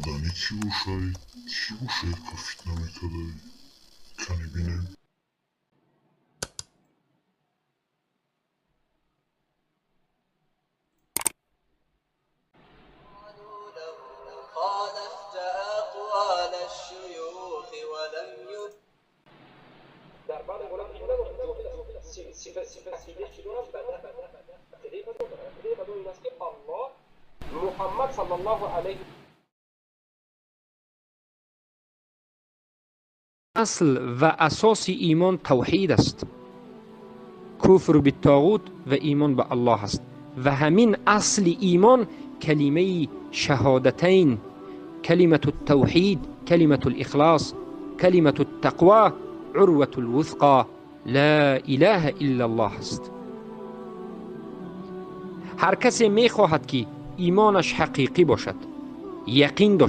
دانی چی بوشایی کفت نمیکدایی کنی بینیم خالفت أقوال الشيوخ ولم در بعض علما صفت اصلی شروع هم بده بدون این است که الله محمد صلی الله علیه اصل و اساس ایمان توحید است. کفر بالطاغوت و ایمان به الله است و همین اصل ایمان کلمه شهادتین، کلمه التوحید، کلمه الاخلاص، کلمه التقوى، عروة الوثقى، لا اله الا الله است. هر کسی می خواهد که ایمانش حقیقی باشد، یقین داشته